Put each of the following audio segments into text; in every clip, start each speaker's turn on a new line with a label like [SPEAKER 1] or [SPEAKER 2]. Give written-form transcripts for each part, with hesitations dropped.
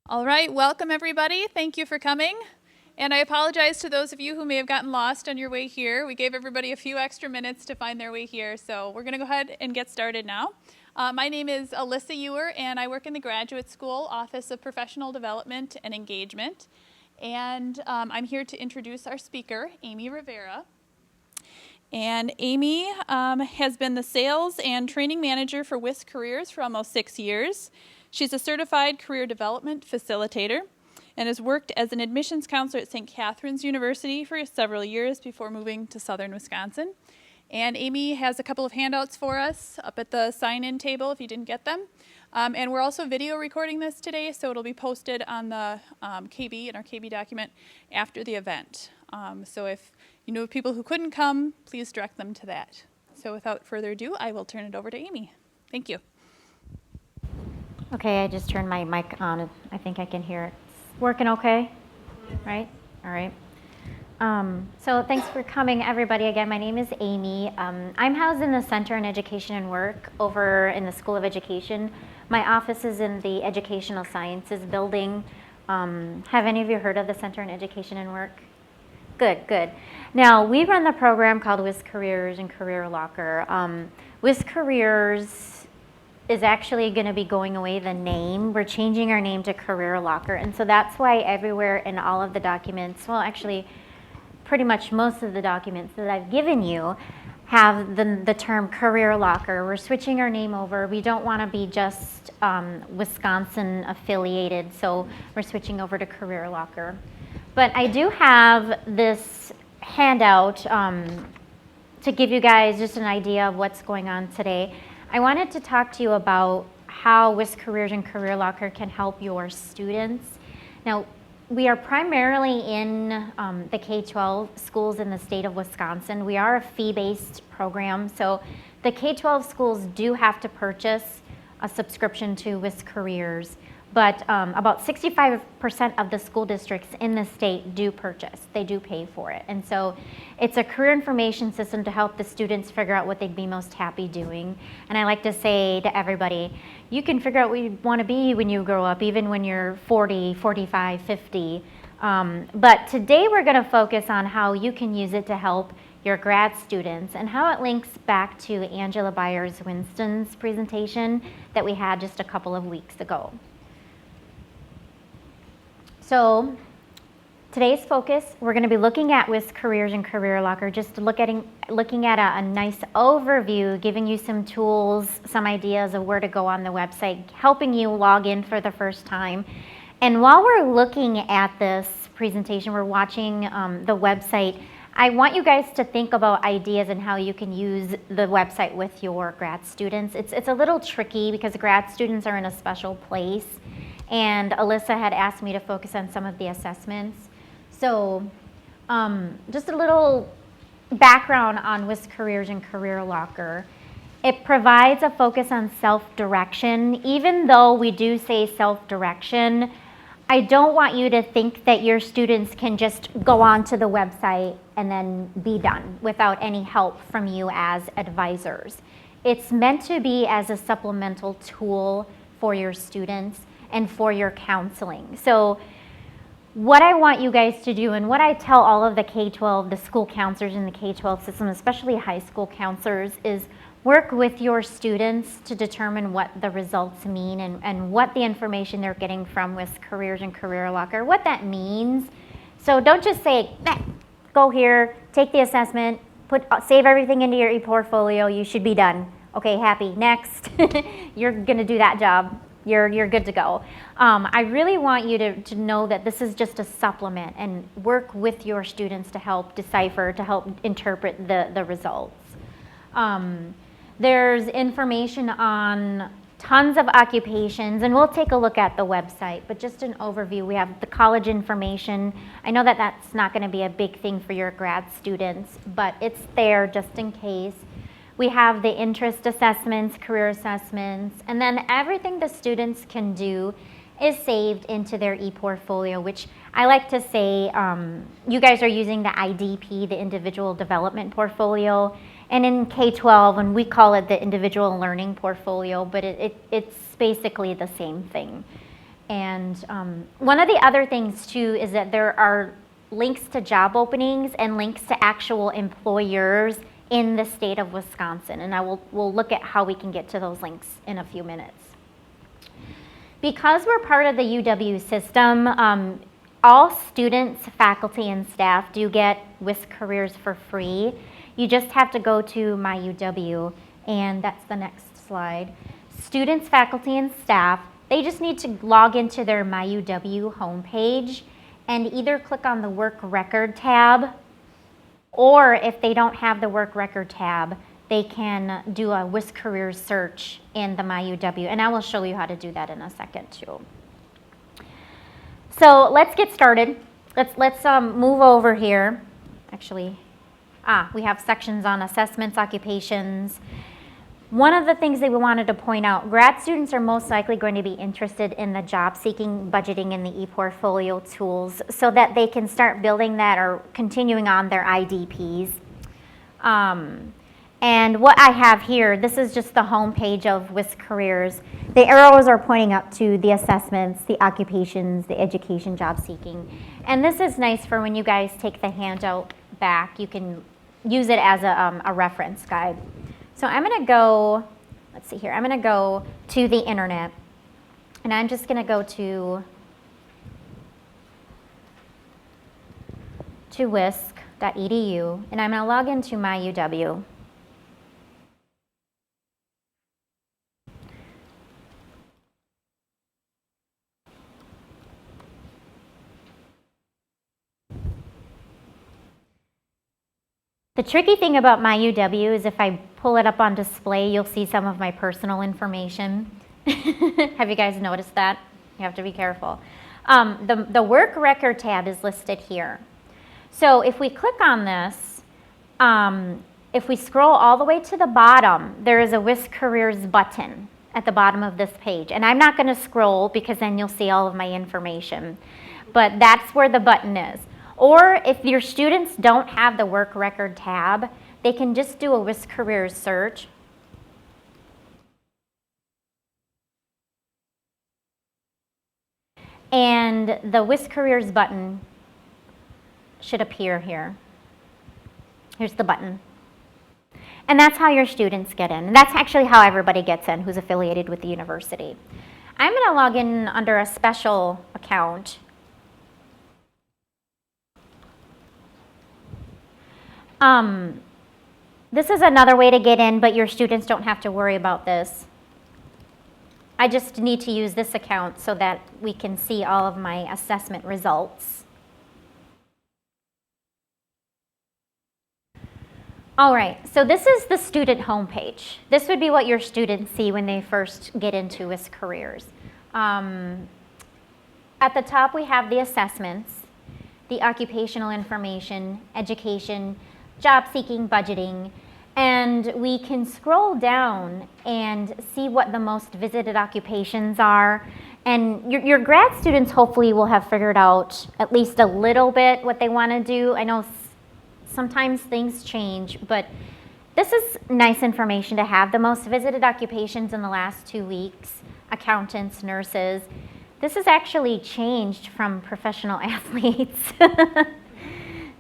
[SPEAKER 1] All right, welcome everybody. Thank you for coming. And I apologize to those of you who may have gotten lost on your way here. We gave everybody a few extra minutes to find their way here, so we're going to go ahead and get started now. My name is Alyssa Ewer, and I work in the Graduate School Office of Professional Development and Engagement. And I'm here to introduce our speaker, Amy Rivera. And Amy has been the Sales and Training Manager for WISCareers for almost 6 years. She's a certified Career Development Facilitator and has worked as an admissions counselor at St. Catherine's University for several years before moving to southern Wisconsin. And Amy has a couple of handouts for us up at the sign-in table if you didn't get them. And we're also video recording this today, so it'll be posted on the KB, in our KB document, after the event. So if you know people who couldn't come, please direct them to that. So without further ado, I will turn it over to Amy. Thank you.
[SPEAKER 2] Okay, I just turned my mic on. I think I can hear it. It's working okay? Right? All right. So thanks for coming, everybody. Again, my name is Amy. I'm housed in the Center in Education and Work over in the School of Education. My office is in the Educational Sciences building. Have any of you heard of the Center in Education and Work? Good, good. Now, we run the program called WISCareers and CareerLocker. WISCareers is actually going to be going away, the name. We're changing our name to CareerLocker, and so that's why everywhere in all of the documents, well, actually, pretty much most of the documents that I've given you have the term CareerLocker. We're switching our name over. We don't want to be just Wisconsin affiliated, so we're switching over to CareerLocker. But I do have this handout to give you guys just an idea of what's going on today. I wanted to talk to you about how WISCareers and CareerLocker can help your students. Now, we are primarily in the K-12 schools in the state of Wisconsin. We are a fee-based program, so the K-12 schools do have to purchase a subscription to WISCareers, but about 65% of the school districts in the state do purchase. They do pay for it. And so it's a career information system to help the students figure out what they'd be most happy doing. And I like to say to everybody, you can figure out what you want to be when you grow up, even when you're 40, 45, 50. But today we're going to focus on how you can use it to help your grad students and how it links back to Angela Byers-Winston's presentation that we had just a couple of weeks ago. So today's focus, we're going to be looking at WISCareers and CareerLocker, just looking at a nice overview, giving you some tools, some ideas of where to go on the website, helping you log in for the first time. And while we're looking at this presentation, we're watching the website, I want you guys to think about ideas and how you can use the website with your grad students. It's a little tricky because grad students are in a special place. And Alyssa had asked me to focus on some of the assessments. So just a little background on WISCareers and CareerLocker. It provides a focus on self-direction. Even though we do say self-direction, I don't want you to think that your students can just go onto the website and then be done without any help from you as advisors. It's meant to be as a supplemental tool for your students and for your counseling. So what I want you guys to do, and what I tell all of the K-12, the school counselors in the K-12 system, especially high school counselors, is work with your students to determine what the results mean and what the information they're getting from WISCareers and CareerLocker, what that means. So don't just say, go here, take the assessment, save everything into your e-portfolio, you should be done. Okay, happy, next. You're gonna do that job. You're good to go. I really want you to know that this is just a supplement and work with your students to help decipher, to help interpret the results. There's information on tons of occupations, and we'll take a look at the website, but just an overview. We have the college information. I know that that's not going to be a big thing for your grad students, but it's there just in case. We have the interest assessments, career assessments, and then everything the students can do is saved into their e-portfolio, which I like to say, you guys are using the IDP, the Individual Development Portfolio, and in K-12, and we call it the Individual Learning Portfolio, but it's basically the same thing. And one of the other things too is that there are links to job openings and links to actual employers in the state of Wisconsin. And we'll look at how we can get to those links in a few minutes. Because we're part of the UW system, all students, faculty, and staff do get WISCareers for free. You just have to go to My UW, and that's the next slide. Students, faculty, and staff, they just need to log into their My UW homepage and either click on the Work Record tab, or if they don't have the Work Record tab, they can do a WISCareers search in the My UW, and I will show you how to do that in a second too. So let's get started. Let's move over here. Actually, we have sections on assessments, occupations. One of the things that we wanted to point out, grad students are most likely going to be interested in the job seeking, budgeting, and the ePortfolio tools so that they can start building that or continuing on their IDPs. And what I have here, this is just the home page of WISCareers. The arrows are pointing up to the assessments, the occupations, the education, job seeking. And this is nice for when you guys take the handout back. You can use it as a reference guide. So I'm going to go, let's see here, I'm going to go to the internet. And I'm just going to go to wisc.edu. And I'm going to log into My UW. The tricky thing about My UW is if I pull it up on display, you'll see some of my personal information. Have you guys noticed that? You have to be careful. The Work Record tab is listed here. So if we click on this, if we scroll all the way to the bottom, there is a WISCareers button at the bottom of this page. And I'm not going to scroll because then you'll see all of my information. But that's where the button is. Or if your students don't have the Work Record tab, they can just do a WISCareers search. And the WISCareers button should appear here. Here's the button. And that's how your students get in. And that's actually how everybody gets in who's affiliated with the university. I'm going to log in under a special account. This is another way to get in, but your students don't have to worry about this. I just need to use this account so that we can see all of my assessment results. All right, so this is the student homepage. This would be what your students see when they first get into WISCareers. At the top, we have the assessments, the occupational information, education, job seeking, budgeting, and we can scroll down and see what the most visited occupations are. And your grad students hopefully will have figured out at least a little bit what they want to do. I know sometimes things change, but this is nice information to have. The most visited occupations in the last 2 weeks, accountants, nurses. This has actually changed from professional athletes.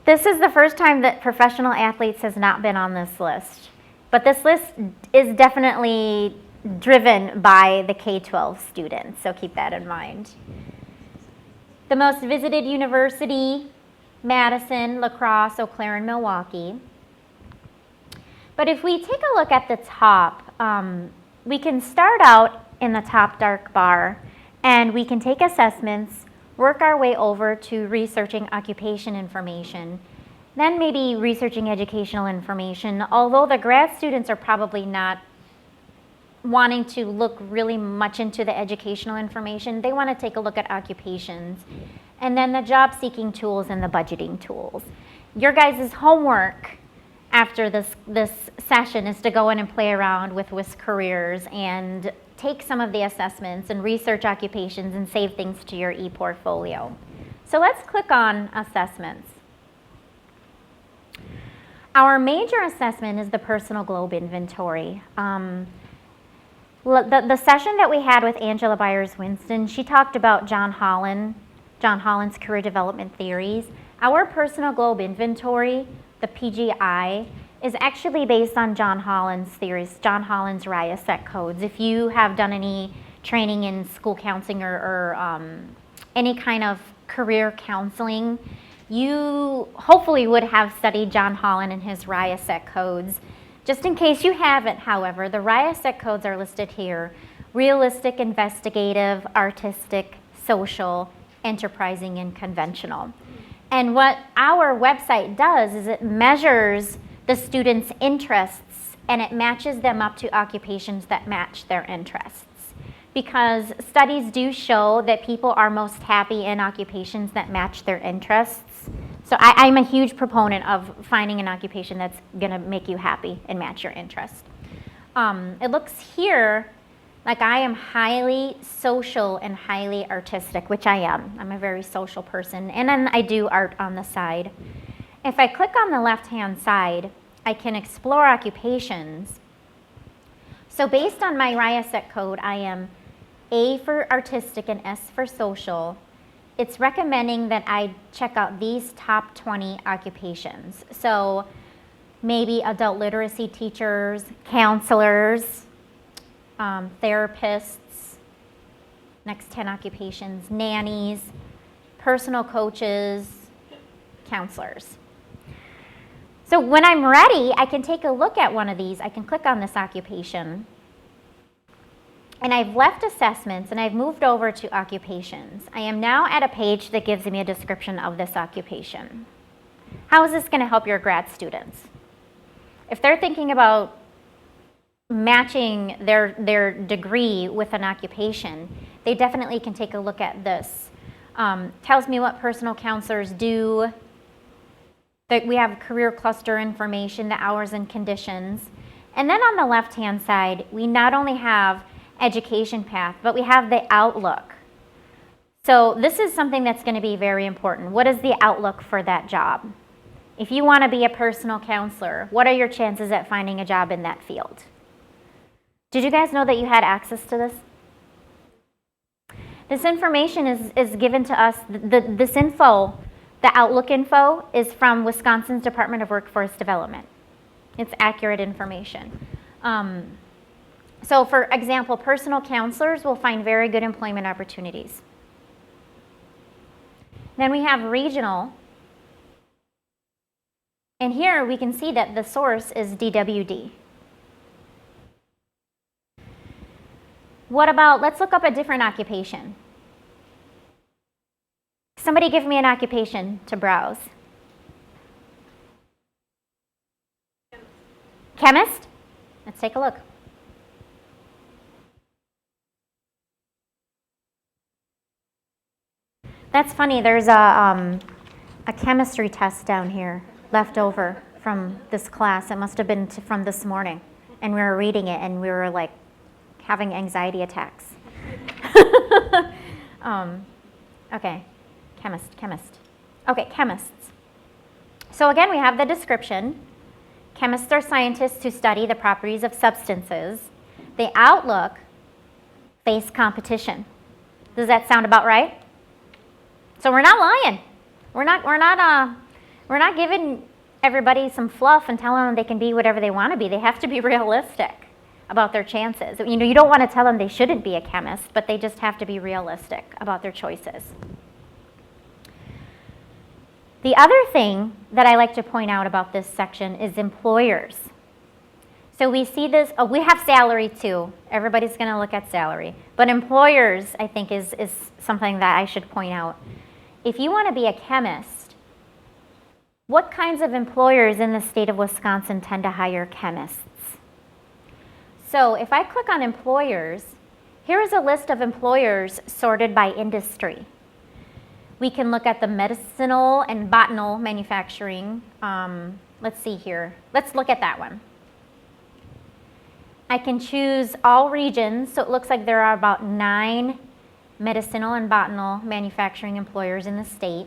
[SPEAKER 2] This is the first time that professional athletes has not been on this list. But this list is definitely driven by the K-12 students, so keep that in mind. The most visited university, Madison, La Crosse, Eau Claire, and Milwaukee. But if we take a look at the top, we can start out in the top dark bar, and we can take assessments, work our way over to researching occupation information, then maybe researching educational information, although the grad students are probably not wanting to look really much into the educational information. They want to take a look at occupations, and then the job seeking tools and the budgeting tools. Your guys' homework after this session is to go in and play around with WISCareers and take some of the assessments and research occupations and save things to your ePortfolio. So let's click on assessments. Our major assessment is the Personal Globe Inventory. The session that we had with Angela Byers-Winston, she talked about John Holland's career development theories. Our personal globe inventory, the PGI, is actually based on John Holland's theories, John Holland's RIA-Set codes. If you have done any training in school counseling or any kind of career counseling, you hopefully would have studied John Holland and his RIA-Set codes. Just in case you haven't, however, the RIA-Set codes are listed here: realistic, investigative, artistic, social, enterprising, and conventional. And what our website does is it measures the students' interests and it matches them up to occupations that match their interests. Because studies do show that people are most happy in occupations that match their interests. So I'm a huge proponent of finding an occupation that's gonna make you happy and match your interest. It looks here like I am highly social and highly artistic, which I am. I'm a very social person, and then I do art on the side. If I click on the left-hand side, I can explore occupations. So based on my RIA-Set code, I am A for artistic and S for social. It's recommending that I check out these top 20 occupations. So maybe adult literacy teachers, counselors, therapists, next 10 occupations, nannies, personal coaches, counselors. So when I'm ready, I can take a look at one of these. I can click on this occupation. And I've left assessments and I've moved over to occupations. I am now at a page that gives me a description of this occupation. How is this going to help your grad students? If they're thinking about matching their degree with an occupation, they definitely can take a look at this. Tells me what personal counselors do. That we have career cluster information, the hours and conditions. And then on the left-hand side, we not only have education path, but we have the outlook. So this is something that's going to be very important. What is the outlook for that job? If you want to be a personal counselor, what are your chances at finding a job in that field? Did you guys know that you had access to this? This information is given to us, this info, the Outlook info, is from Wisconsin's Department of Workforce Development. It's accurate information. So for example, personal counselors will find very good employment opportunities. Then we have regional. And here we can see that the source is DWD. What about, let's look up a different occupation. Somebody give me an occupation to browse. Chemist? Let's take a look. That's funny, there's a chemistry test down here left over from this class. It must have been from this morning. And we were reading it and we were like having anxiety attacks. Okay, chemist. Okay, chemists. So again, we have the description. Chemists are scientists who study the properties of substances. The outlook, face competition. Does that sound about right? So we're not lying. We're not giving everybody some fluff and telling them they can be whatever they want to be. They have to be realistic about their chances. You know, you don't want to tell them they shouldn't be a chemist, but they just have to be realistic about their choices. The other thing that I like to point out about this section is employers. So we see this, we have salary too. Everybody's going to look at salary. But employers, I think, is something that I should point out. If you want to be a chemist, what kinds of employers in the state of Wisconsin tend to hire chemists? So if I click on employers, here is a list of employers sorted by industry. We can look at the medicinal and botanal manufacturing. Let's see here. Let's look at that one. I can choose all regions, so it looks like there are about 9 medicinal and botanal manufacturing employers in the state.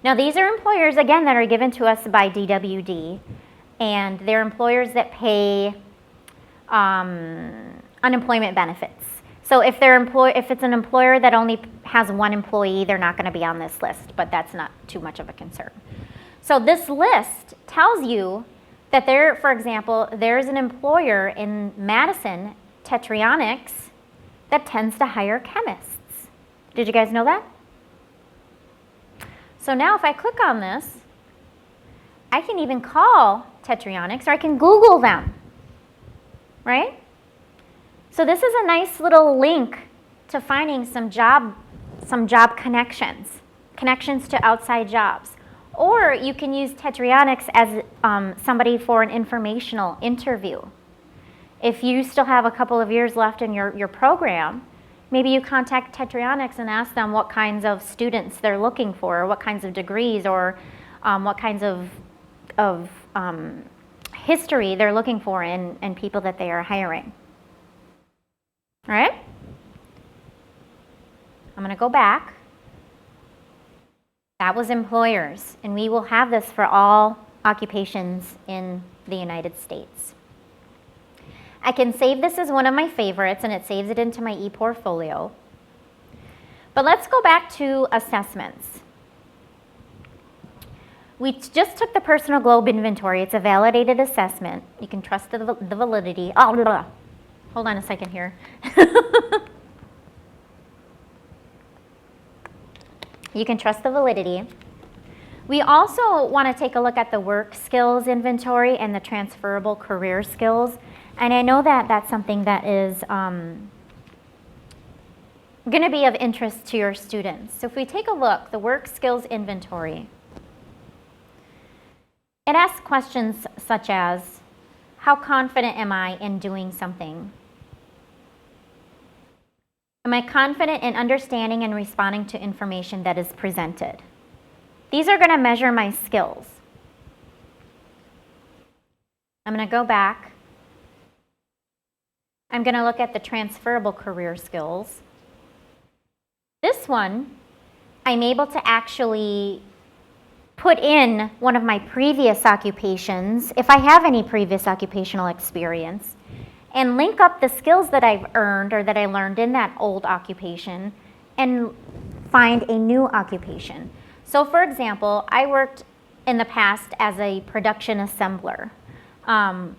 [SPEAKER 2] Now these are employers, again, that are given to us by DWD, and they're employers that pay unemployment benefits. So if it's an employer that only has one employee, they're not going to be on this list, but that's not too much of a concern. So this list tells you that for example, there's an employer in Madison, Tetronics, that tends to hire chemists. Did you guys know that? So now if I click on this, I can even call Tetronics, or I can Google them, right? So this is a nice little link to finding some job connections to outside jobs. Or you can use Tetronics as somebody for an informational interview. If you still have a couple of years left in your program, maybe you contact Tetronics and ask them what kinds of students they're looking for, or what kinds of degrees, or what kinds of history they're looking for in people that they are hiring. All right? I'm going to go back. That was employers, and we will have this for all occupations in the United States. I can save this as one of my favorites, and it saves it into my ePortfolio. But let's go back to assessments. We just took the personal globe inventory. It's a validated assessment. You can trust the validity. Oh, blah, blah. Hold on a second here. You can trust the validity. We also want to take a look at the work skills inventory and the transferable career skills. And I know that that's something that is going to be of interest to your students. So if we take a look, the work skills inventory, it asks questions such as, how confident am I in doing something? Am I confident in understanding and responding to information that is presented? These are going to measure my skills. I'm going to go back. I'm going to look at the transferable career skills. This one, I'm able to actually put in one of my previous occupations, if I have any previous occupational experience, and link up the skills that I've earned or that I learned in that old occupation and find a new occupation. So for example, I worked in the past as a production assembler.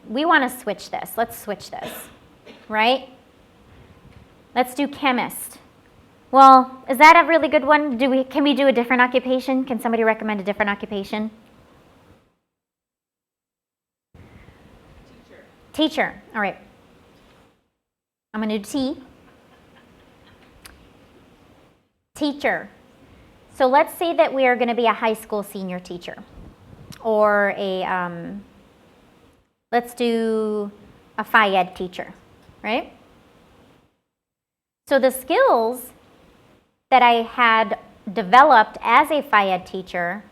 [SPEAKER 2] We want to switch this. Let's switch this, right? Let's do chemist. Well, is that a really good one? Can we do a different occupation? Can somebody recommend a different occupation? Teacher. All right. I'm going to do T. Teacher. So let's say that we are going to be a high school senior teacher, or let's do a Phi Ed teacher, right? So the skills that I had developed as a Phi Ed teacher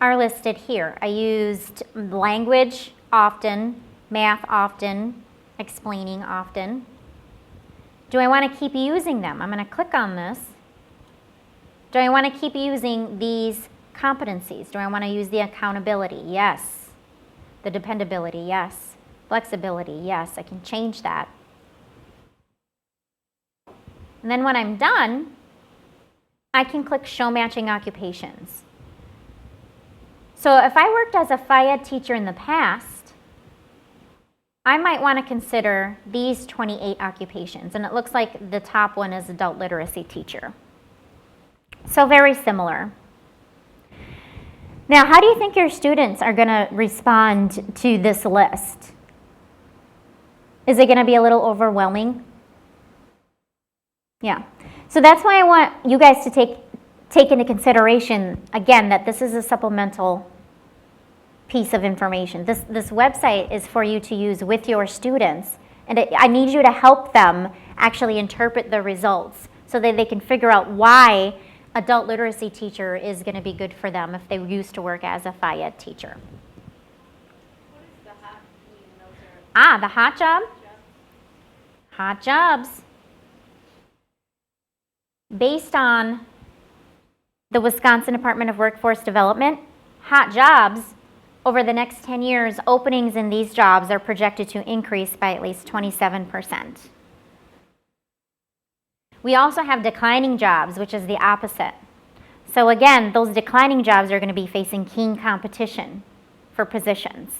[SPEAKER 2] are listed here. I used language often, math often, explaining often. Do I want to keep using them? I'm going to click on this. Do I want to keep using these competencies? Do I want to use the accountability? Yes. The dependability? Yes. Flexibility? Yes. I can change that. And then when I'm done, I can click Show Matching Occupations. So if I worked as a Phi Ed teacher in the past, I might want to consider these 28 occupations, and it looks like the top one is adult literacy teacher. So very similar. Now, how do you think your students are going to respond to this list? Is it going to be a little overwhelming? Yeah. So that's why I want you guys to take into consideration, again, that this is a supplemental piece of information. This website is for you to use with your students, and I need you to help them actually interpret the results so that they can figure out why adult literacy teacher is going to be good for them if they used to work as a Phi Ed teacher.
[SPEAKER 1] What is the hot?
[SPEAKER 2] The hot job? Hot jobs. Based on the Wisconsin Department of Workforce Development, hot jobs, over the next 10 years, openings in these jobs are projected to increase by at least 27%. We also have declining jobs, which is the opposite. So again, those declining jobs are going to be facing keen competition for positions.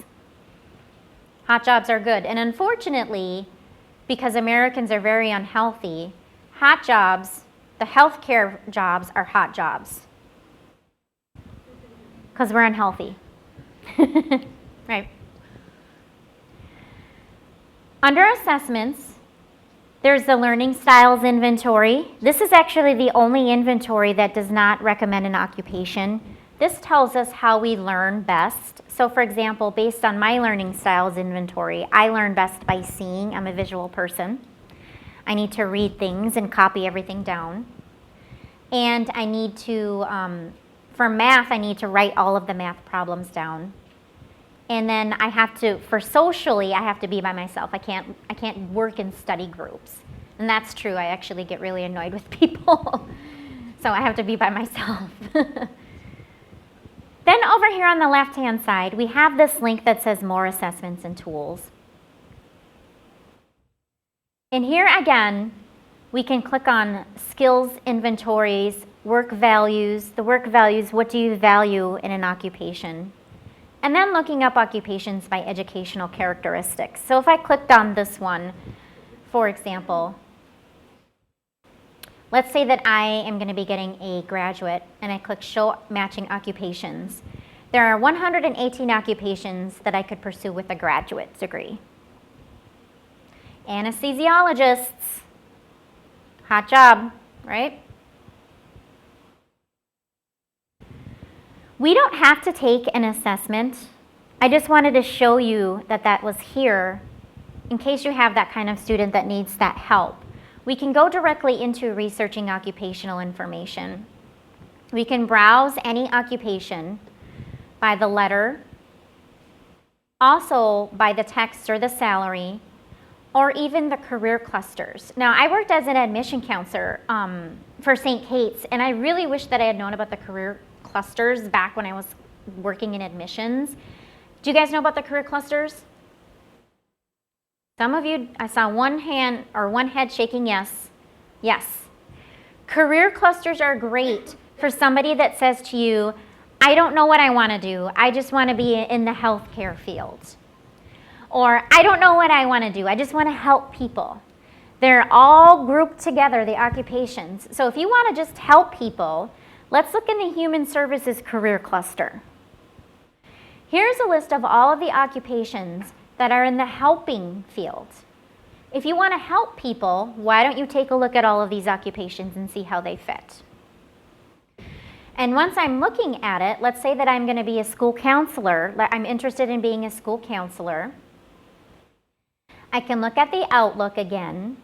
[SPEAKER 2] Hot jobs are good. And unfortunately, because Americans are very unhealthy, hot jobs, the healthcare jobs are hot jobs. Because we're unhealthy. Right. Under assessments, there's the learning styles inventory. This is actually the only inventory that does not recommend an occupation. This tells us how we learn best. So for example, based on my learning styles inventory, I learn best by seeing. I'm a visual person. I need to read things and copy everything down. And I need to, for math, I need to write all of the math problems down. And then I have to, for socially, I have to be by myself. I can't work in study groups. And that's true. I actually get really annoyed with people. So I have to be by myself. Then over here on the left-hand side, we have this link that says More Assessments and Tools. And here again, we can click on Skills Inventories, Work Values. The work values, what do you value in an occupation? And then looking up occupations by educational characteristics. So if I clicked on this one, for example, let's say that I am going to be getting a graduate and I click Show Matching Occupations. There are 118 occupations that I could pursue with a graduate degree. Anesthesiologists, hot job, right? We don't have to take an assessment. I just wanted to show you that that was here in case you have that kind of student that needs that help. We can go directly into researching occupational information. We can browse any occupation by the letter, also by the text or the salary, or even the career clusters. Now, I worked as an admission counselor for St. Kate's, and I really wish that I had known about the career clusters back when I was working in admissions. Do you guys know about the career clusters? Some of you, I saw one hand or one head shaking yes. Yes. Career clusters are great for somebody that says to you, I don't know what I want to do. I just want to be in the healthcare field. Or I don't know what I want to do. I just want to help people. They're all grouped together, the occupations. So if you want to just help people, let's look in the Human Services Career Cluster. Here's a list of all of the occupations that are in the helping field. If you want to help people, why don't you take a look at all of these occupations and see how they fit? And once I'm looking at it, let's say that I'm going to be a school counselor. I'm interested in being a school counselor. I can look at the Outlook again.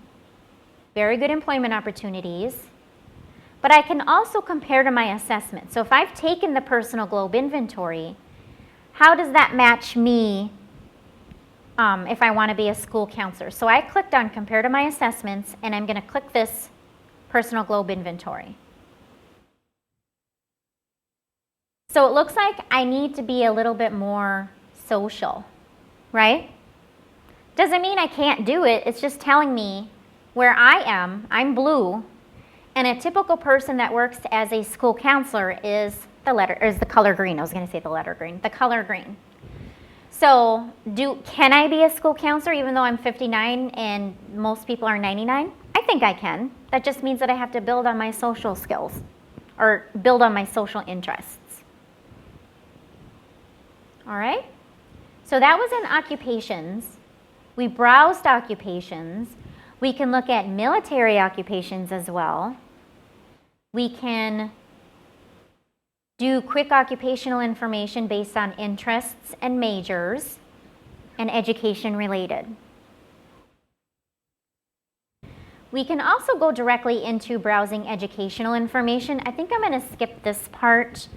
[SPEAKER 2] Very good employment opportunities. But I can also compare to my assessment. So if I've taken the Personal Globe Inventory, how does that match me if I want to be a school counselor? So I clicked on Compare to My Assessments, and I'm going to click this Personal Globe Inventory. So it looks like I need to be a little bit more social, right? Doesn't mean I can't do it. It's just telling me where I am. I'm blue. And a typical person that works as a school counselor is the color green. I was going to say the letter green. The color green. So can I be a school counselor even though I'm 59 and most people are 99? I think I can. That just means that I have to build on my social skills or build on my social interests. All right? So that was in occupations. We browsed occupations. We can look at military occupations as well. We can do quick occupational information based on interests and majors and education related. We can also go directly into browsing educational information. I think I'm going to skip this part.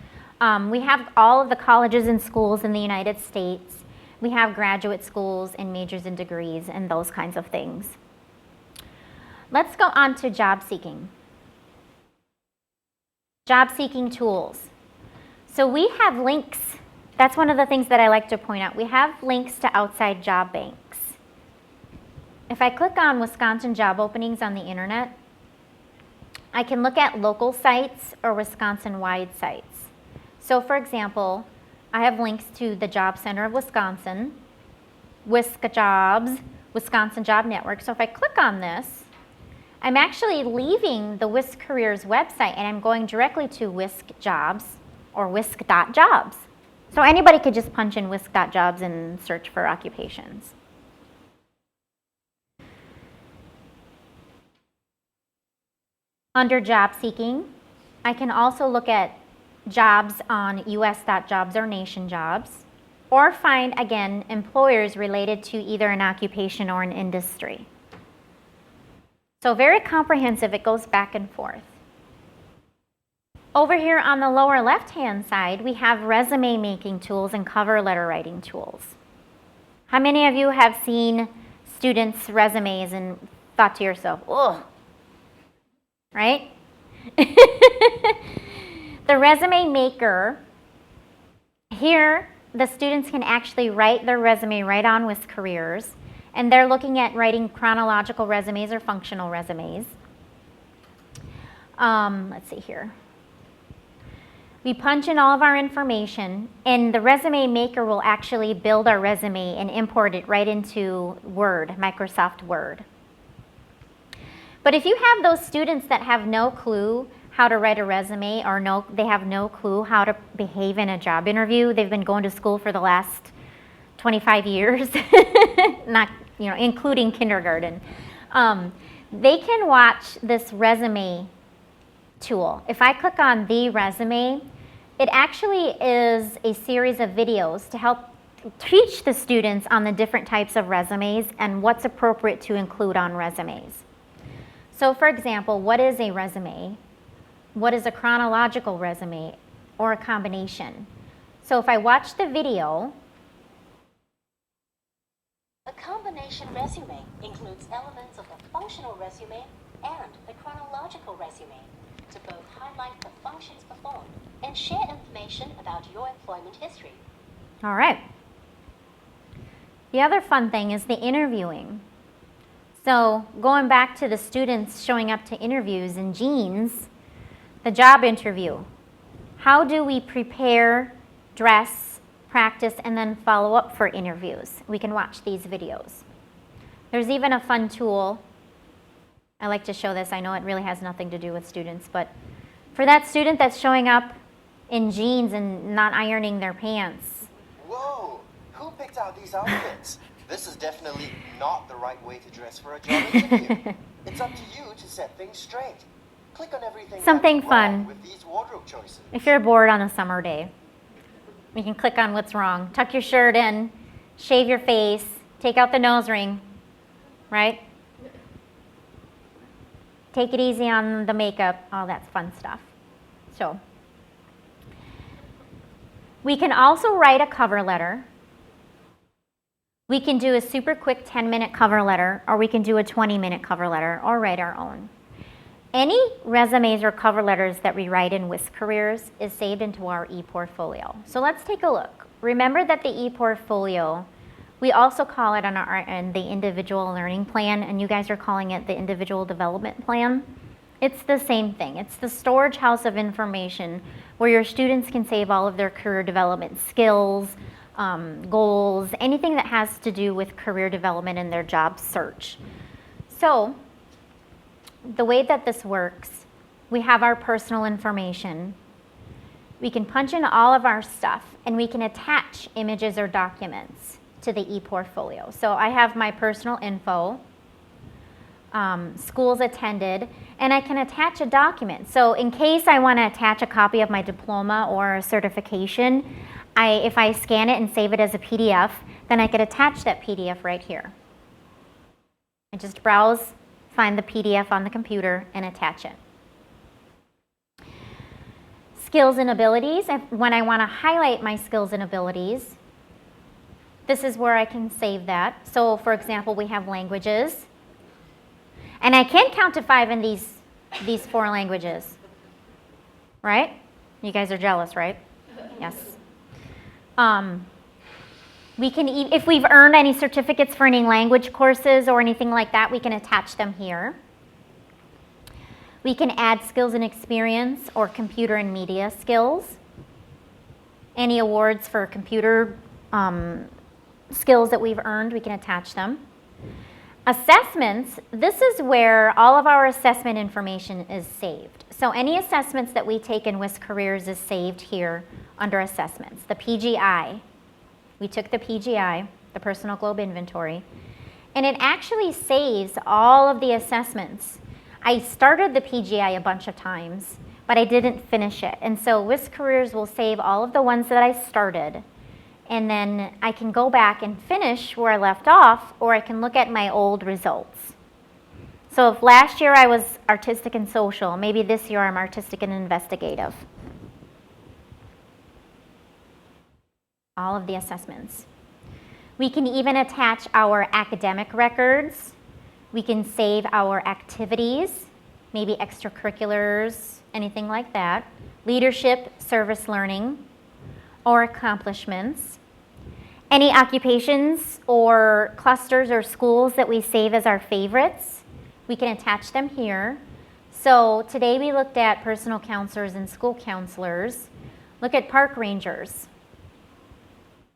[SPEAKER 2] We have all of the colleges and schools in the United States. We have graduate schools and majors and degrees and those kinds of things. Let's go on to job seeking. Job seeking tools. So we have links. That's one of the things that I like to point out. We have links to outside job banks. If I click on Wisconsin job openings on the internet, I can look at local sites or Wisconsin-wide sites. So for example, I have links to the Job Center of Wisconsin, WISC Jobs, Wisconsin Job Network. So if I click on this, I'm actually leaving the WISCareers website and I'm going directly to WISC Jobs or WISC.jobs. So anybody could just punch in WISC.jobs and search for occupations. Under job seeking, I can also look at jobs on us.jobs or nation jobs, or find, again, employers related to either an occupation or an industry. So very comprehensive, it goes back and forth. Over here on the lower left-hand side, we have resume making tools and cover letter writing tools. How many of you have seen students' resumes and thought to yourself, oh, right? The resume maker, here the students can actually write their resume right on WISCareers, and they're looking at writing chronological resumes or functional resumes. Let's see here. We punch in all of our information, and the resume maker will actually build our resume and import it right into Word, Microsoft Word. But if you have those students that have no clue how to write a resume, or they have no clue how to behave in a job interview, they've been going to school for the last 25 years, not, including kindergarten, they can watch this resume tool. If I click on the resume, it actually is a series of videos to help teach the students on the different types of resumes and what's appropriate to include on resumes. So for example, what is a resume? What is a chronological resume or a combination? So if I watch the video,
[SPEAKER 3] a combination resume includes elements of the functional resume and the chronological resume to both highlight the functions performed and share information about your employment history.
[SPEAKER 2] all right. The other fun thing is the interviewing. So going back to the students showing up to interviews in jeans, the job interview. How do we prepare, dress, practice, and then follow up for interviews? We can watch these videos. There's even a fun tool. I like to show this. I know it really has nothing to do with students, but for that student that's showing up in jeans and not ironing their pants.
[SPEAKER 4] Whoa, who picked out these outfits? This is definitely not the right way to dress for a job interview. It's up to you to set things straight. Click on everything
[SPEAKER 2] Something
[SPEAKER 4] that's wrong
[SPEAKER 2] fun.
[SPEAKER 4] with these wardrobe choices.
[SPEAKER 2] If you're bored on a summer day, you can click on what's wrong. Tuck your shirt in, shave your face, take out the nose ring, right? Take it easy on the makeup, all that fun stuff. So, we can also write a cover letter. We can do a super quick 10-minute cover letter, or we can do a 20-minute cover letter, or write our own. Any resumes or cover letters that we write in WISCareers is saved into our e-portfolio. So let's take a look. Remember that the e-portfolio, we also call it on the individual learning plan, and you guys are calling it the individual development plan. It's the same thing. It's the storage house of information where your students can save all of their career development skills, goals, anything that has to do with career development and their job search. So, the way that this works, we have our personal information. We can punch in all of our stuff, and we can attach images or documents to the e-portfolio. So I have my personal info, schools attended, and I can attach a document. So in case I want to attach a copy of my diploma or a certification, if I scan it and save it as a PDF, then I could attach that PDF right here. I just browse, find the PDF on the computer, and attach it. Skills and abilities. When I want to highlight my skills and abilities, this is where I can save that. So for example, we have languages. And I can count to 5 in these 4 languages. Right? You guys are jealous, right? Yes. We can, if we've earned any certificates for any language courses or anything like that, we can attach them here. We can add skills and experience or computer and media skills. Any awards for computer skills that we've earned, we can attach them. Assessments, this is where all of our assessment information is saved. So any assessments that we take in WISCareers is saved here under assessments. The PGI, we took the PGI, the Personal Globe Inventory, and it actually saves all of the assessments. I started the PGI a bunch of times, but I didn't finish it. And so WISCareers will save all of the ones that I started, and then I can go back and finish where I left off, or I can look at my old results. So if last year I was artistic and social, maybe this year I'm artistic and investigative. All of the assessments. We can even attach our academic records. We can save our activities, maybe extracurriculars, anything like that. Leadership, service learning, or accomplishments. Any occupations or clusters or schools that we save as our favorites, we can attach them here. So today we looked at personal counselors and school counselors. Look at park rangers.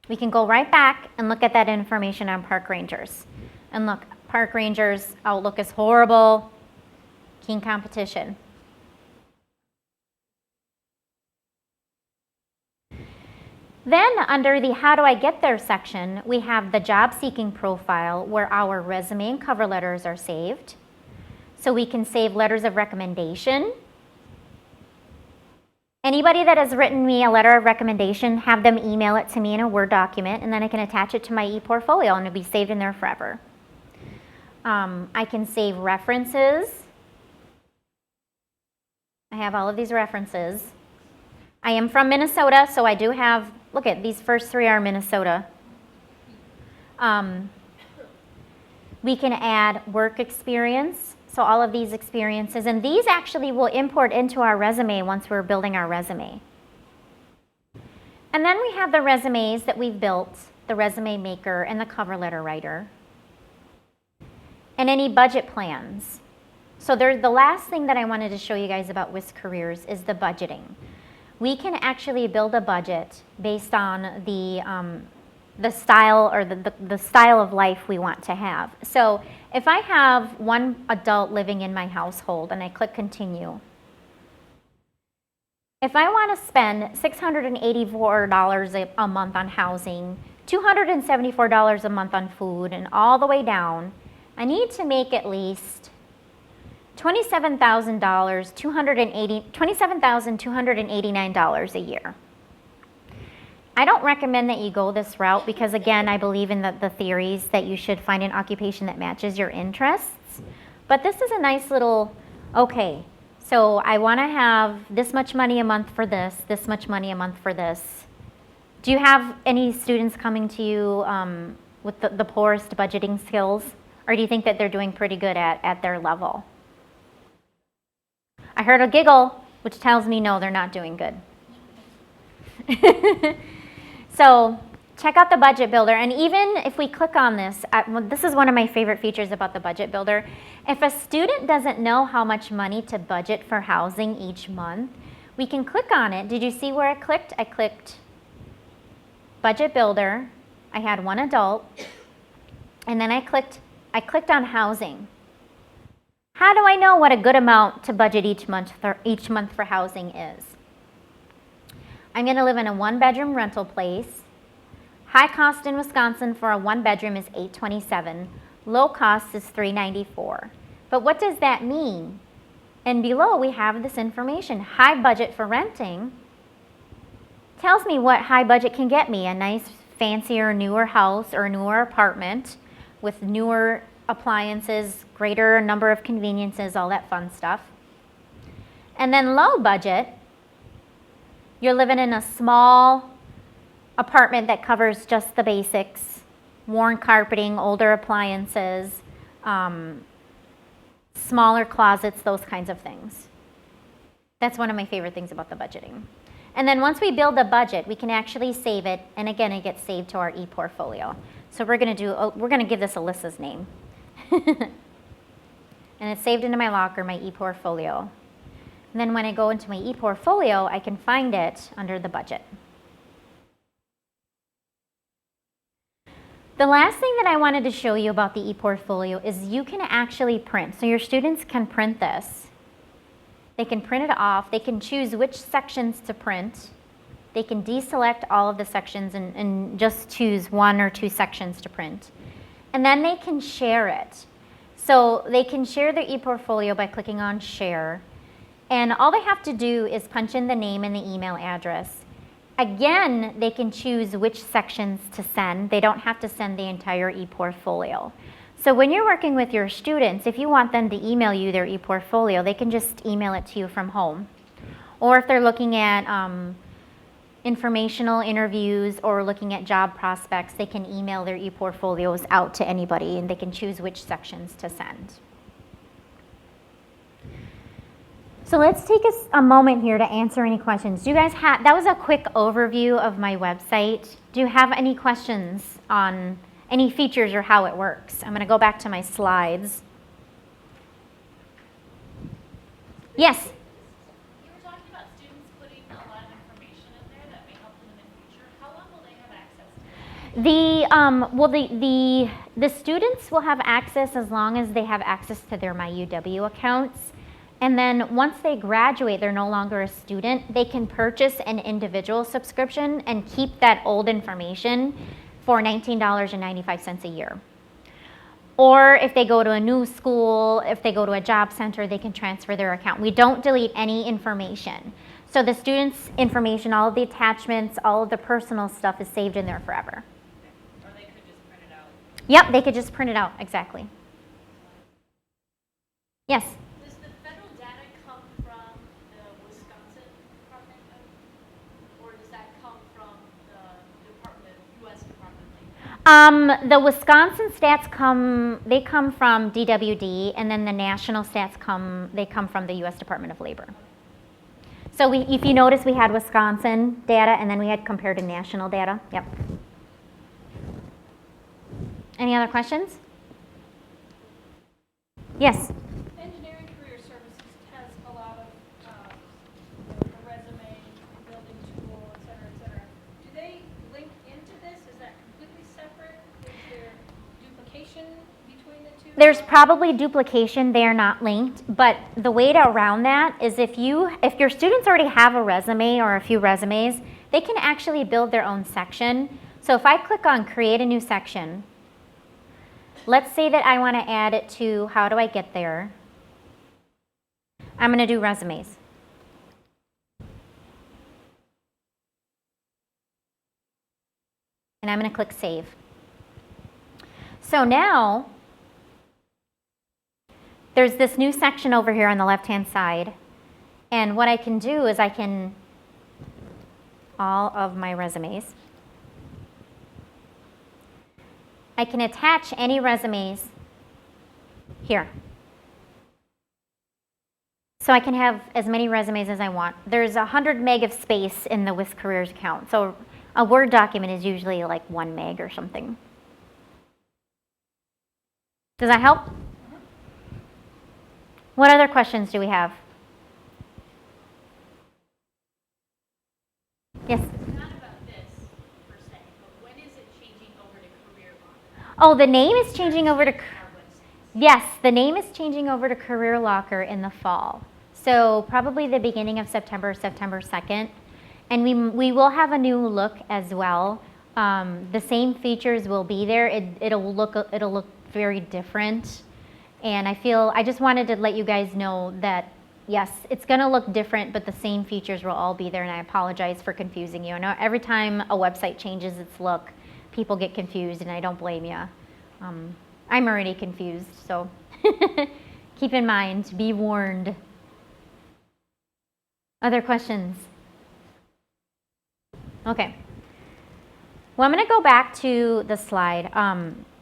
[SPEAKER 2] We can go right back and look at that information on park rangers. And look, park rangers' outlook is horrible, keen competition. Then under the How Do I Get There section, we have the job seeking profile where our resume and cover letters are saved. So we can save letters of recommendation. Anybody that has written me a letter of recommendation, have them email it to me in a Word document, and then I can attach it to my e-portfolio and it'll be saved in there forever. I can save references. I have all of these references. I am from Minnesota, so I do have, look at these first three are Minnesota. We can add work experience. So all of these experiences, and these actually will import into our resume once we're building our resume. And then we have the resumes that we've built, the resume maker and the cover letter writer. And any budget plans. So there's the last thing that I wanted to show you guys about WISCareers is the budgeting. We can actually build a budget based on the style or the style of life we want to have. So if I have one adult living in my household and I click continue, if I want to spend $684 a month on housing, $274 a month on food, and all the way down, I need to make at least $27,289 a year. I don't recommend that you go this route because, again, I believe in the theories that you should find an occupation that matches your interests. But this is a nice little, okay, so I want to have this much money a month for this much money a month for this. Do you have any students coming to you with the poorest budgeting skills? Or do you think that they're doing pretty good at their level? I heard a giggle, which tells me no, they're not doing good. So check out the budget builder, and even if we click on this, this is one of my favorite features about the budget builder. If a student doesn't know how much money to budget for housing each month, we can click on it. Did you see where I clicked? I clicked budget builder. I had one adult, and then I clicked on housing. How do I know what a good amount to budget each month for housing is? I'm going to live in a one-bedroom rental place. High cost in Wisconsin for a one-bedroom is $827. Low cost is $394. But what does that mean? And below we have this information. High budget for renting tells me what high budget can get me. A nice, fancier, newer house or a newer apartment with newer appliances, greater number of conveniences, all that fun stuff. And then low budget, you're living in a small apartment that covers just the basics, worn carpeting, older appliances, smaller closets, those kinds of things. That's one of my favorite things about the budgeting. And then once we build a budget, we can actually save it, and again, it gets saved to our e-portfolio. So we're going to give this Alyssa's name. and it's saved into my locker, my ePortfolio. And then when I go into my ePortfolio, I can find it under the budget. The last thing that I wanted to show you about the ePortfolio is you can actually print. So your students can print this. They can print it off. They can choose which sections to print. They can deselect all of the sections and just choose 1 or 2 sections to print. And then they can share it. So they can share their ePortfolio by clicking on Share. And all they have to do is punch in the name and the email address. Again, they can choose which sections to send. They don't have to send the entire ePortfolio. So when you're working with your students, if you want them to email you their ePortfolio, they can just email it to you from home. Or if they're looking at informational interviews or looking at job prospects, they can email their ePortfolios out to anybody and they can choose which sections to send. So let's take a moment here to answer any questions. Do you guys have, that was a quick overview of my website. Do you have any questions on any features or how it works? I'm going to go back to my slides. Yes?
[SPEAKER 1] You were talking about students putting a lot of information in there that may help them in the future. How long will they have access to it? The students will have access as long as they have access to their My UW accounts. And then once they graduate, they're no longer a student, they can purchase an individual subscription and keep that old information for $19.95 a year. Or if they go to a new school, if they go to a job center, they can transfer their account. We don't delete any information. So the students' information, all of the attachments, all of the personal stuff is saved in there forever. Or they could just print it out.
[SPEAKER 2] Yep, they could just print it out, exactly. Yes? The Wisconsin stats come from DWD, and then the national stats come from the U.S. Department of Labor. So if you notice, we had Wisconsin data, and then we had compared to national data. Yep. Any other questions? Yes?
[SPEAKER 5] Engineering Career Services has a lot of the resume, building tool, et cetera, Do they link into this? Is that completely separate? Is there duplication between the two?
[SPEAKER 2] There's probably duplication. They are not linked, but the way to around that is if your students already have a resume or a few resumes, they can actually build their own section. So if I click on Create a New Section, let's say that I want to add it to, how do I get there? I'm going to do resumes. And I'm going to click Save. So now, there's this new section over here on the left-hand side. And what I can do is all of my resumes. I can attach any resumes here. So I can have as many resumes as I want. There's 100 meg of space in the WISCareers account. So a Word document is usually like 1 meg or something. Does that help? What other questions do we have? Yes?
[SPEAKER 1] Not about this per se, but when is it changing over to CareerLocker?
[SPEAKER 2] Oh, the name is changing over to,
[SPEAKER 1] Our websites.
[SPEAKER 2] yes, the name is changing over to CareerLocker in the fall. So probably the beginning of September 2nd. And we will have a new look as well. The same features will be there. It'll look very different. And I just wanted to let you guys know that, yes, it's going to look different, but the same features will all be there, and I apologize for confusing you. I know every time a website changes its look, people get confused, and I don't blame you. I'm already confused, so keep in mind, be warned. Other questions? Okay. Well, I'm going to go back to the slide.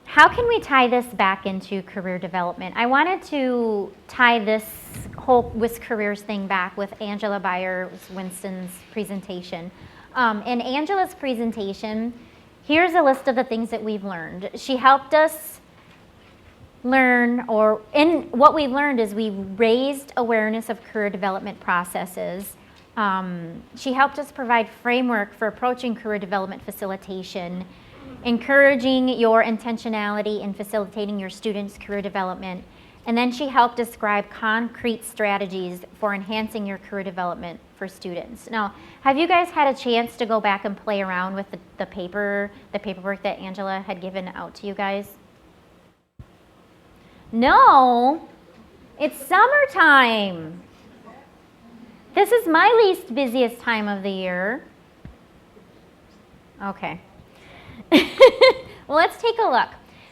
[SPEAKER 2] How can we tie this back into career development? I wanted to tie this whole WISCareers thing back with Angela Byers-Winston's presentation. In Angela's presentation, here's a list of the things that we've learned. She helped us learn, or in what we learned is we raised awareness of career development processes. She helped us provide framework for approaching career development facilitation, encouraging your intentionality in facilitating your students' career development, and then she helped describe concrete strategies for enhancing your career development for students. Now, have you guys had a chance to go back and play around with the paperwork that Angela had given out to you guys? No, it's summertime. This is my least busiest time of the year. Okay. Well, let's take a look.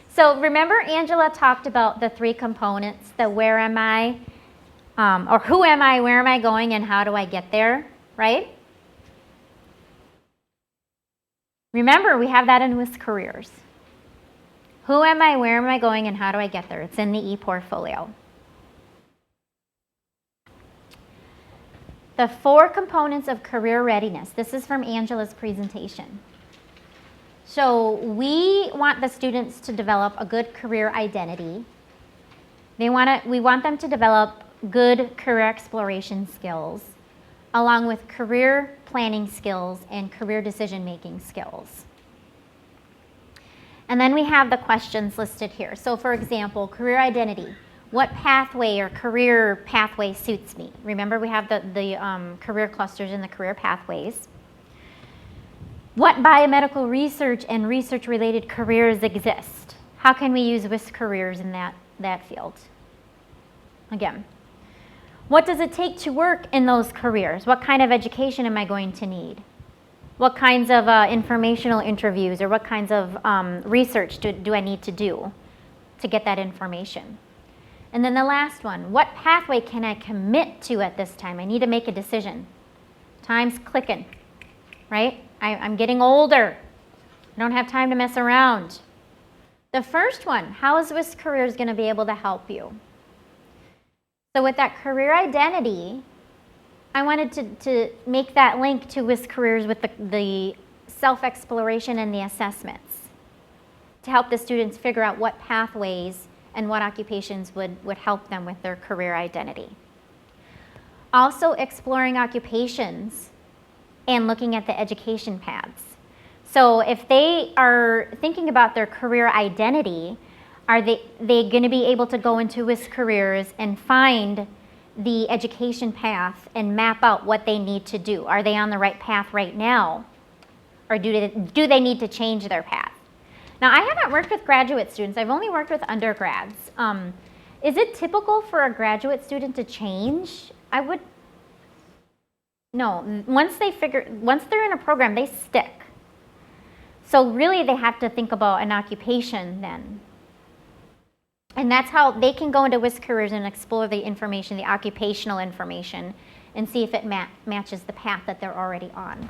[SPEAKER 2] So remember Angela talked about the 3 components, the where am I, or who am I, where am I going, and how do I get there, right? Remember, we have that in WISCareers. Who am I, where am I going, and how do I get there? It's in the e-portfolio. The 4 components of career readiness. This is from Angela's presentation. So we want the students to develop a good career identity. We want them to develop good career exploration skills, along with career planning skills and career decision-making skills. And then we have the questions listed here. So for example, career identity. What pathway or career pathway suits me? Remember, we have the career clusters and the career pathways. What biomedical research and research-related careers exist? How can we use WISCareers in that field? Again, what does it take to work in those careers? What kind of education am I going to need? What kinds of informational interviews or what kinds of research do I need to do to get that information? And then the last one, what pathway can I commit to at this time? I need to make a decision. Time's clicking, right? I'm getting older. I don't have time to mess around. The first one, how is WISCareers going to be able to help you? So with that career identity, I wanted to make that link to WISCareers with the self-exploration and the assessments to help the students figure out what pathways and what occupations would help them with their career identity. Also exploring occupations and looking at the education paths. So if they are thinking about their career identity, are they going to be able to go into WISCareers and find the education path and map out what they need to do? Are they on the right path right now? Or do they need to change their path? Now, I haven't worked with graduate students. I've only worked with undergrads. Is it typical for a graduate student to change? No, once they're in a program, they stick. So really they have to think about an occupation then. And that's how they can go into WISCareers and explore the information, the occupational information, and see if it matches the path that they're already on.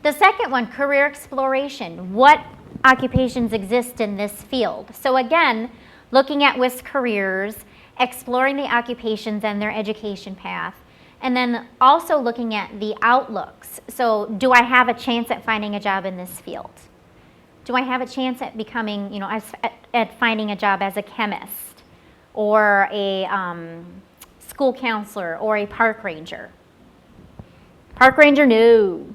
[SPEAKER 2] The second one, career exploration. What occupations exist in this field? So again, looking at WISCareers, exploring the occupations and their education path, and then also looking at the outlooks. So do I have a chance at finding a job in this field? Do I have a chance at becoming, at finding a job as a chemist or a school counselor or a park ranger? Park ranger, no.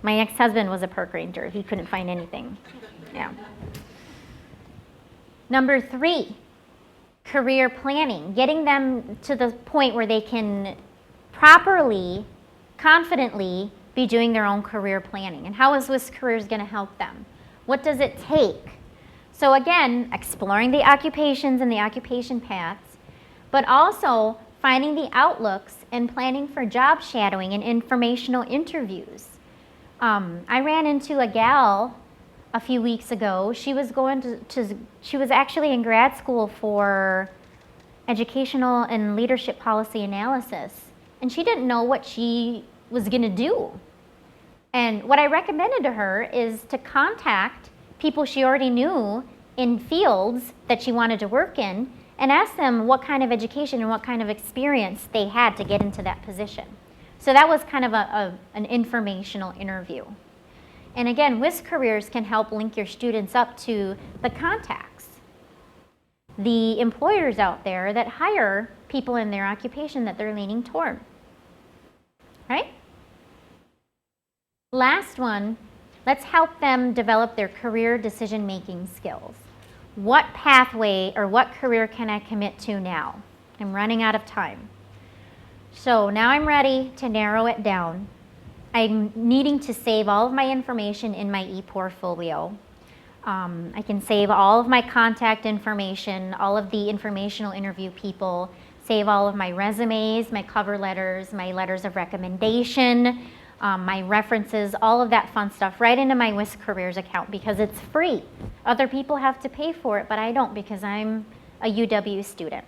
[SPEAKER 2] My ex-husband was a park ranger. He couldn't find anything. Yeah. Number 3, career planning. Getting them to the point where they can properly, confidently be doing their own career planning. And how is WISCareers going to help them? What does it take? So again, exploring the occupations and the occupation paths, but also finding the outlooks and planning for job shadowing and informational interviews. I ran into a gal a few weeks ago. She was she was actually in grad school for educational and leadership policy analysis, and she didn't know what she was going to do. And what I recommended to her is to contact people she already knew in fields that she wanted to work in and ask them what kind of education and what kind of experience they had to get into that position. So that was kind of an informational interview. And again, WISCareers can help link your students up to the contacts. the employers out there that hire people in their occupation that they're leaning toward. Right? Last one, let's help them develop their career decision-making skills. What pathway or what career can I commit to now? I'm running out of time. So now I'm ready to narrow it down. I'm needing to save all of my information in my e-portfolio. I can save all of my contact information, all of the informational interview people, save all of my resumes, my cover letters, my letters of recommendation, my references, all of that fun stuff right into my WISCareers account because it's free. Other people have to pay for it, but I don't because I'm a UW student.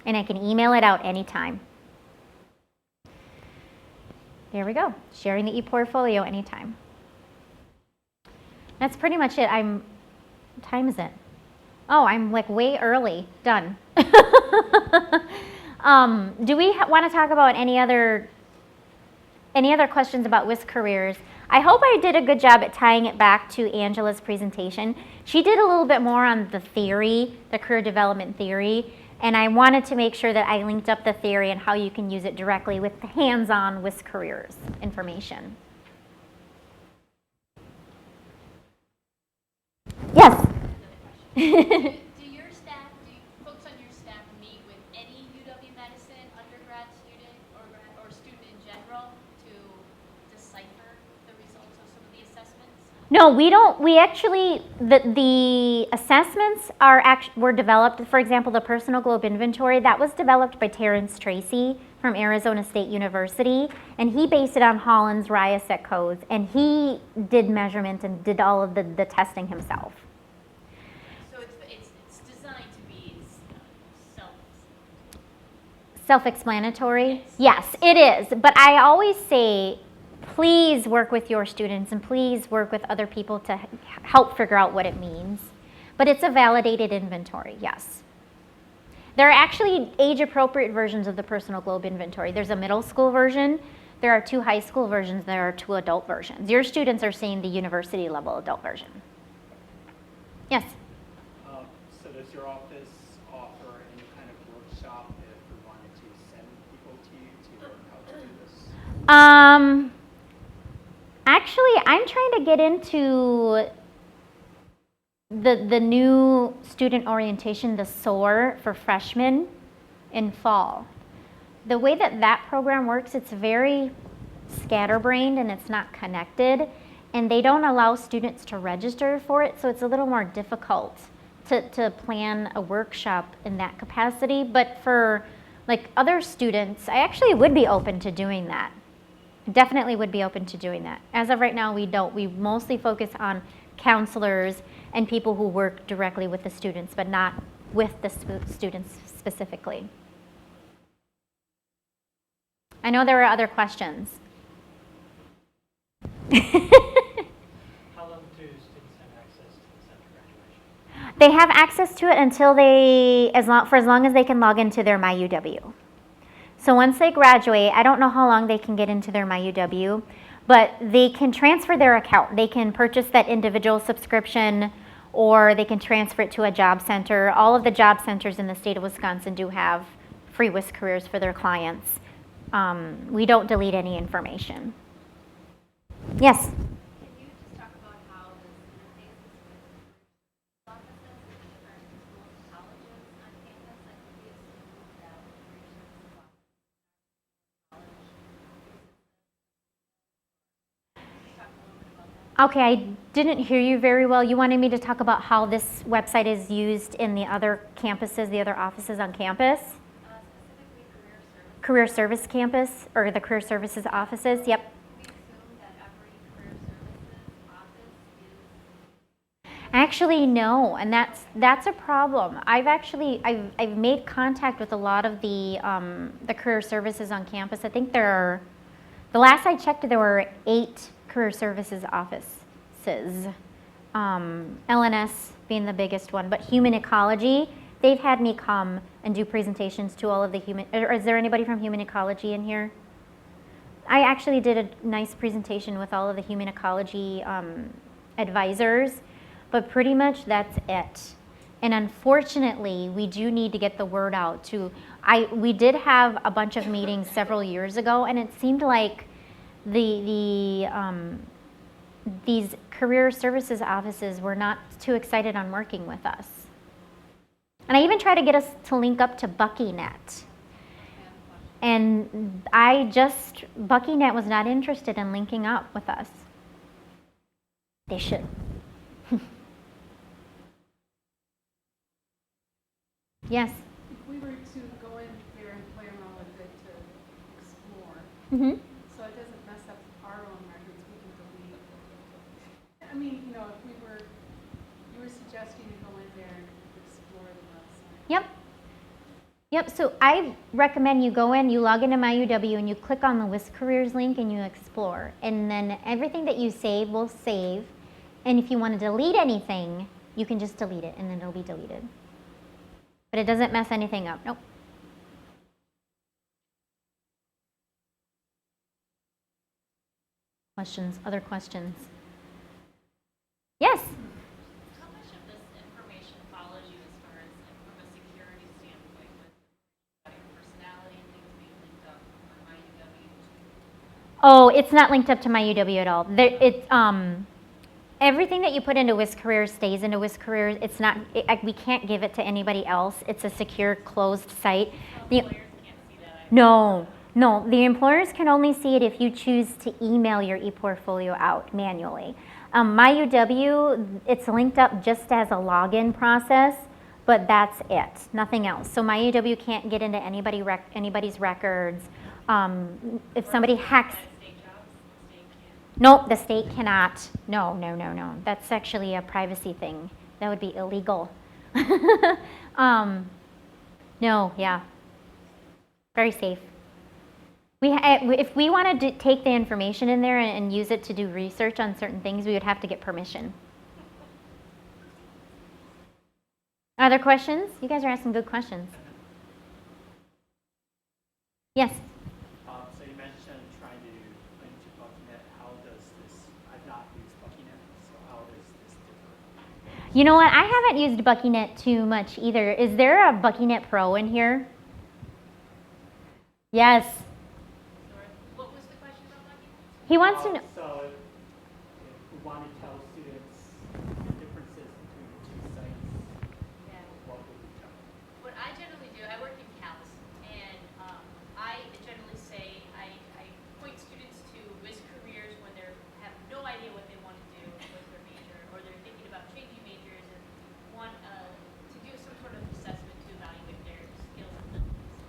[SPEAKER 2] And I can email it out anytime. There we go, sharing the e-portfolio anytime. That's pretty much it. What time is it? Oh, I'm like way early, done. Do we want to talk about any other questions about WISCareers? I hope I did a good job at tying it back to Angela's presentation. She did a little bit more on the theory, the career development theory, and I wanted to make sure that I linked up the theory and how you can use it directly with the hands-on WISCareers information. Yes?
[SPEAKER 6] Do your staff, folks on your staff meet with any UW-Madison undergrad student or student in general to decipher the results of some of the assessments?
[SPEAKER 2] No, we don't. We actually, the assessments were developed, for example, the personal globe inventory, that was developed by Terrence Tracy from Arizona State University, and he based it on Holland's RIASEC codes, and he did measurement and did all of the testing himself.
[SPEAKER 6] So it's designed to be
[SPEAKER 2] Self-explanatory? Yes, it is. But I always say, please work with your students and please work with other people to help figure out what it means. But it's a validated inventory, yes. There are actually age-appropriate versions of the personal globe inventory. There's a middle school version, there are 2 high school versions, there are 2 adult versions. Your students are seeing the university level adult version. Yes?
[SPEAKER 7] So does your office offer any kind of workshop if we wanted to send people to you to learn how to do this?
[SPEAKER 2] Actually, I'm trying to get into the new student orientation, the SOAR for freshmen in fall. The way that program works, it's very scatterbrained and it's not connected, and they don't allow students to register for it, so it's a little more difficult to plan a workshop in that capacity. But for like other students, I actually would be open to doing that. Definitely would be open to doing that. As of right now, we don't. We mostly focus on counselors and people who work directly with the students, but not with the students specifically. I know there are other questions.
[SPEAKER 7] How long do students have access to this after graduation?
[SPEAKER 2] They have access to it until for as long as they can log into their MyUW. So once they graduate, I don't know how long they can get into their MyUW, but they can transfer their account. They can purchase that individual subscription, or they can transfer it to a job center. All of the job centers in the state of Wisconsin do have free WISCareers for their clients. We don't delete any information. Yes?
[SPEAKER 6] Can you just talk about how this interfaces with offices and different schools and colleges on campus? Like, would we assume that
[SPEAKER 2] Okay, I didn't hear you very well. You wanted me to talk about how this website is used in the other campuses, the other offices on campus?
[SPEAKER 6] specifically
[SPEAKER 2] Career Service Campus, or the Career Services offices, yep.
[SPEAKER 6] we assume that every career services office is?
[SPEAKER 2] Actually, no, and that's a problem. I've made contact with a lot of the career services on campus. I think the last I checked, there were 8 career services offices. LNS being the biggest one, but human ecology, they've had me come and do presentations to all of the is there anybody from human ecology in here? I actually did a nice presentation with all of the human ecology advisors, but pretty much that's it. And unfortunately, we do need to get the word out to, we did have a bunch of meetings several years ago, and it seemed like these career services offices were not too excited on working with us. And I even tried to get us to link up to BuckyNet. And BuckyNet was not interested in linking up with us. They should. Yes?
[SPEAKER 8] If we were to go in there and play around with it to explore,
[SPEAKER 2] Mm-hmm.
[SPEAKER 8] so it doesn't mess up our own records, we can delete. I mean, you know, if you were suggesting to go in there and explore the website.
[SPEAKER 2] Yep. Yep, so I recommend you go in, you log into MyUW, and you click on the WISCareers link and you explore. And then everything that you save will save. And if you want to delete anything, you can just delete it and then it'll be deleted. But it doesn't mess anything up. Nope. Questions? Other questions? Yes?
[SPEAKER 6] How much of this information follows you as far as like, from a security standpoint with your personality and things being linked up on MyUW?
[SPEAKER 2] Oh, it's not linked up to MyUW at all. Everything that you put into WISCareers stays into WISCareers. It's not. We can't give it to anybody else. It's a secure, closed site. The
[SPEAKER 6] Employers can't see that.
[SPEAKER 2] No. The employers can only see it if you choose to email your ePortfolio out manually. MyUW, it's linked up just as a login process, but that's it. Nothing else. So MyUW can't get into anybody's records. If somebody hacks. Nope, the state cannot. No. That's actually a privacy thing. That would be illegal. No, yeah. Very safe. If we wanted to take the information in there and use it to do research on certain things, we would have to get permission. Other questions? You guys are asking good questions. Yes?
[SPEAKER 7] So you mentioned trying to link to BuckyNet. How does this, I've not used BuckyNet, so how does this differ?
[SPEAKER 2] You know what? I haven't used BuckyNet too much either. Is there a BuckyNet Pro in here? Yes.
[SPEAKER 6] What was the question about BuckyNet?
[SPEAKER 2] He wants to know.
[SPEAKER 7] So if we want to tell students the differences between the two sites,
[SPEAKER 6] Yeah.
[SPEAKER 7] what would we tell them?
[SPEAKER 6] What I generally do, I work in CALS, and I generally say I point students to WISCareers when they have no idea what they want to do with their major, or they're thinking about changing majors and want to do some sort of assessment to evaluate their skills and abilities.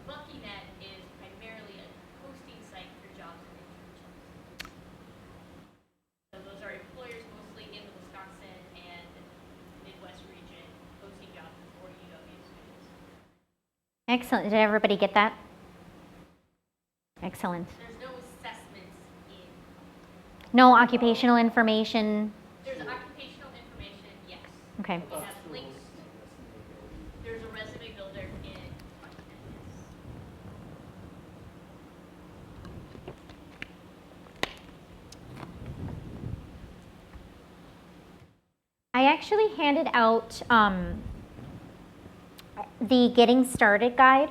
[SPEAKER 6] BuckyNet is primarily a posting site for jobs and internships. So those are employers mostly in the Wisconsin and Midwest region posting jobs for UW students.
[SPEAKER 2] Excellent. Did everybody get that? Excellent.
[SPEAKER 6] There's no assessments in.
[SPEAKER 2] No occupational information.
[SPEAKER 6] There's occupational information, yes.
[SPEAKER 2] Okay.
[SPEAKER 6] We have links. There's a resume builder in BuckyNet, yes.
[SPEAKER 2] I actually handed out the Getting Started guide.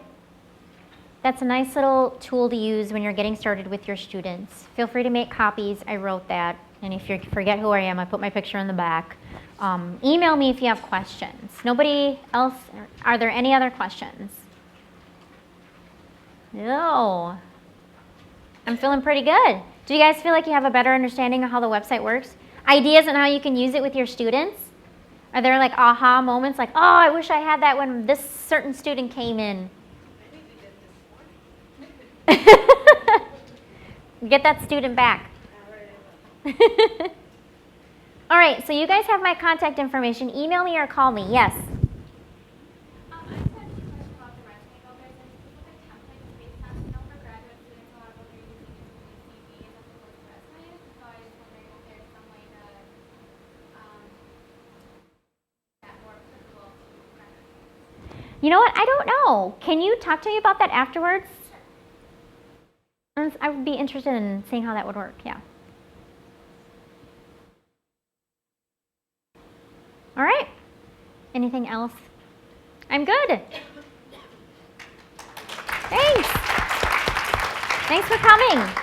[SPEAKER 2] That's a nice little tool to use when you're getting started with your students. Feel free to make copies. I wrote that. And if you forget who I am, I put my picture in the back. Email me if you have questions. Nobody else? Are there any other questions? No. I'm feeling pretty good. Do you guys feel like you have a better understanding of how the website works? Ideas on how you can use it with your students? Are there like aha moments like, oh, I wish I had that when this certain student came in? Get that student back. All right, so you guys have my contact information. Email me or call me. Yes?
[SPEAKER 9] I just had a question about the resume builders and specific templates based on, for graduate students, a lot of them are using CVs as opposed to resumes. So I was wondering if there's some way to that more applicable to graduate.
[SPEAKER 2] You know what? I don't know. Can you talk to me about that afterwards? I would be interested in seeing how that would work. Yeah. All right. Anything else? I'm good. Thanks. Thanks for coming.